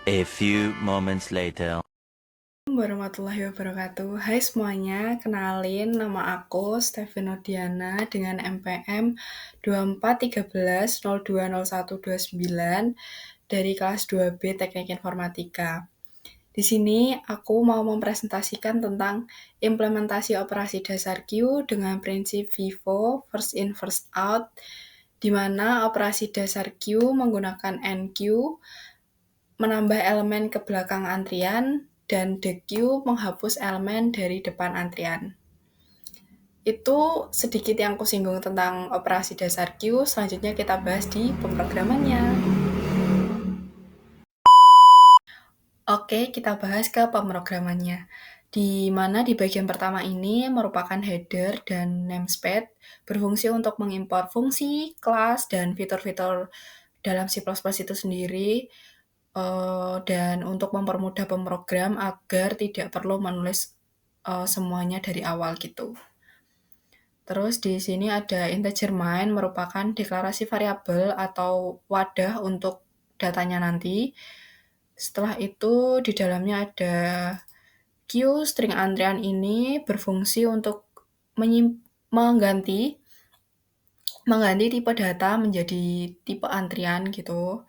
A few moments later. Warahmatullahi wabarakatuh. Hai semuanya, kenalin nama aku Stefano Diana dengan NPM 2413020129 dari kelas 2B Teknik Informatika. Di sini aku mau mempresentasikan tentang implementasi operasi dasar Q dengan prinsip FIFO, first in first out, di mana operasi dasar Q menggunakan NQ menambah elemen ke belakang antrian, dan DQ menghapus elemen dari depan antrian. Itu sedikit yang kusinggung tentang operasi dasar Q, selanjutnya kita bahas di pemrogramannya. Oke, kita bahas ke pemrogramannya. Di mana di bagian pertama ini merupakan header dan namespace berfungsi untuk mengimpor fungsi, kelas, dan fitur-fitur dalam C++ itu sendiri, dan untuk mempermudah pemrogram agar tidak perlu menulis semuanya dari awal gitu. Terus di sini ada integer main merupakan deklarasi variabel atau wadah untuk datanya nanti. Setelah itu di dalamnya ada Q string antrian ini berfungsi untuk mengganti tipe data menjadi tipe antrian gitu.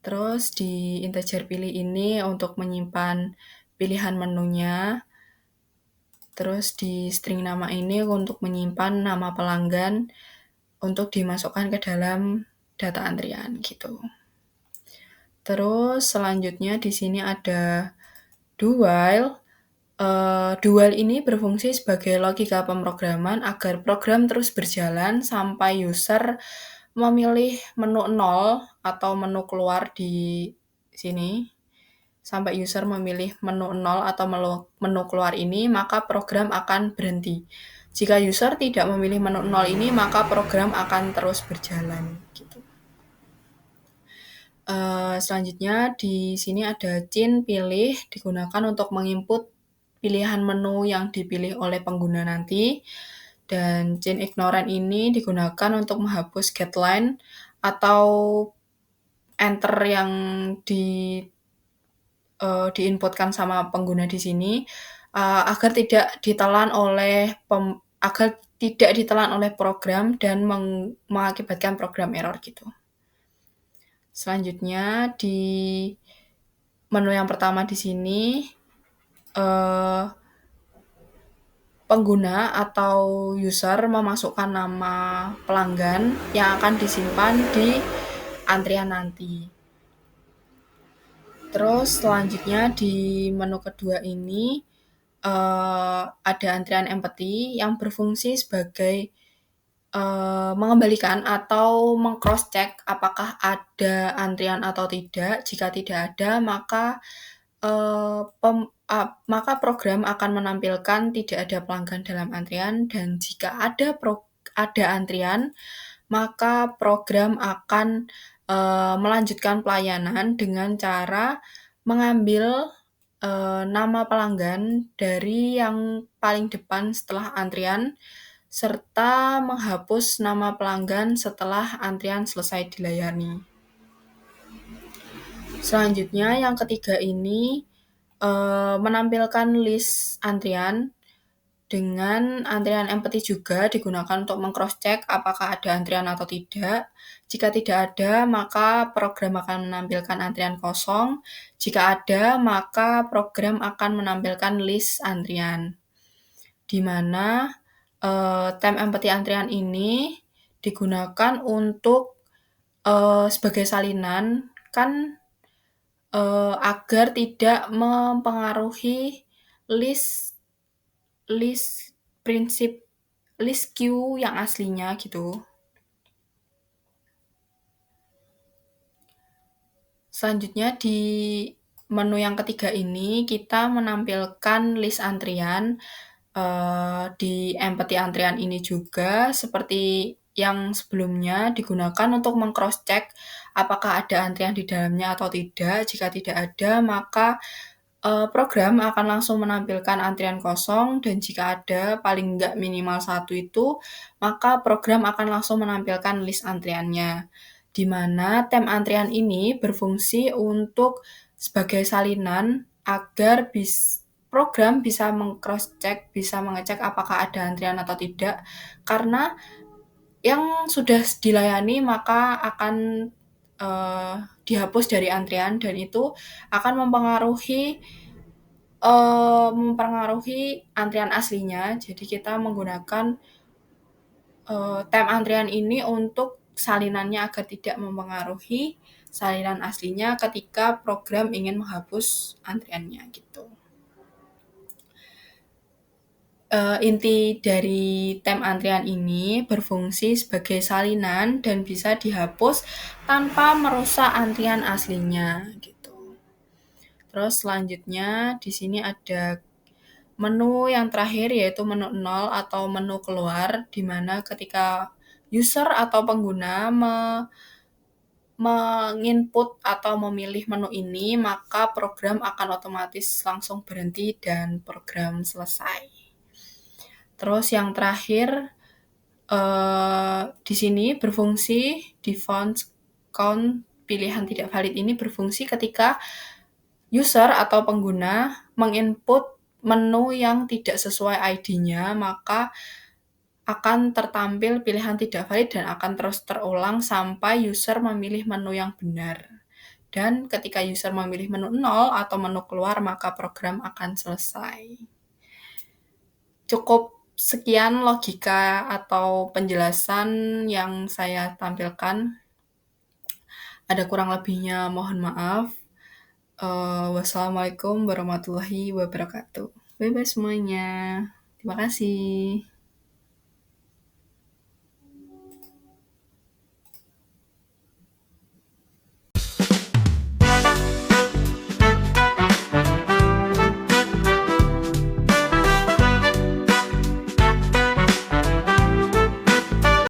Terus di integer pilih ini untuk menyimpan pilihan menunya. Terus di string nama ini untuk menyimpan nama pelanggan untuk dimasukkan ke dalam data antrian gitu. Terus selanjutnya di sini ada do while. Do while ini berfungsi sebagai logika pemrograman agar program terus berjalan sampai user memilih menu 0 atau menu keluar di sini. Sampai user memilih menu 0 atau menu keluar ini, maka program akan berhenti. Jika user tidak memilih menu 0 ini, maka program akan terus berjalan. Gitu. Selanjutnya di sini ada chain pilih digunakan untuk menginput pilihan menu yang dipilih oleh pengguna nanti. Dan chain ignorant ini digunakan untuk menghapus getLine atau enter yang diinputkan sama pengguna di sini agar tidak ditelan oleh program dan mengakibatkan program error gitu. Selanjutnya di menu yang pertama di sini pengguna atau user memasukkan nama pelanggan yang akan disimpan di antrian nanti. Terus selanjutnya di menu kedua ini ada antrian empty yang berfungsi sebagai mengembalikan atau meng-cross check apakah ada antrian atau tidak. Jika tidak ada, maka program akan menampilkan tidak ada pelanggan dalam antrian, dan jika ada antrian, maka program akan melanjutkan pelayanan dengan cara mengambil nama pelanggan dari yang paling depan setelah antrian, serta menghapus nama pelanggan setelah antrian selesai dilayani. Selanjutnya yang ketiga ini menampilkan list antrian dengan antrian empty juga digunakan untuk meng-cross-check apakah ada antrian atau tidak. Jika tidak ada, maka program akan menampilkan antrian kosong. Jika ada, maka program akan menampilkan list antrian. Di mana tem empty antrian ini digunakan untuk sebagai salinan kan agar tidak mempengaruhi list Q yang aslinya gitu. Selanjutnya di menu yang ketiga ini kita menampilkan list antrian di empty antrian ini juga seperti yang sebelumnya digunakan untuk meng-cross check apakah ada antrian di dalamnya atau tidak. Jika tidak ada, maka program akan langsung menampilkan antrian kosong, dan jika ada paling enggak minimal 1 itu, maka program akan langsung menampilkan list antriannya. Di mana tem antrian ini berfungsi untuk sebagai salinan agar program bisa meng-cross check, bisa mengecek apakah ada antrian atau tidak. Karena yang sudah dilayani maka akan dihapus dari antrian dan itu akan mempengaruhi antrian aslinya. Jadi kita menggunakan time antrian ini untuk salinannya agar tidak mempengaruhi salinan aslinya ketika program ingin menghapus antriannya gitu. Inti dari time antrian ini berfungsi sebagai salinan dan bisa dihapus tanpa merusak antrian aslinya gitu. Terus selanjutnya di sini ada menu yang terakhir yaitu menu 0 atau menu keluar, di mana ketika user atau pengguna menginput atau memilih menu ini, maka program akan otomatis langsung berhenti dan program selesai. Terus yang terakhir, di sini berfungsi default count pilihan tidak valid ini berfungsi ketika user atau pengguna menginput menu yang tidak sesuai ID-nya, maka akan tertampil pilihan tidak valid dan akan terus terulang sampai user memilih menu yang benar. Dan ketika user memilih menu 0 atau menu keluar, maka program akan selesai. Cukup sekian logika atau penjelasan yang saya tampilkan. Ada kurang lebihnya mohon maaf. Wassalamualaikum warahmatullahi wabarakatuh. Bye-bye semuanya. Terima kasih.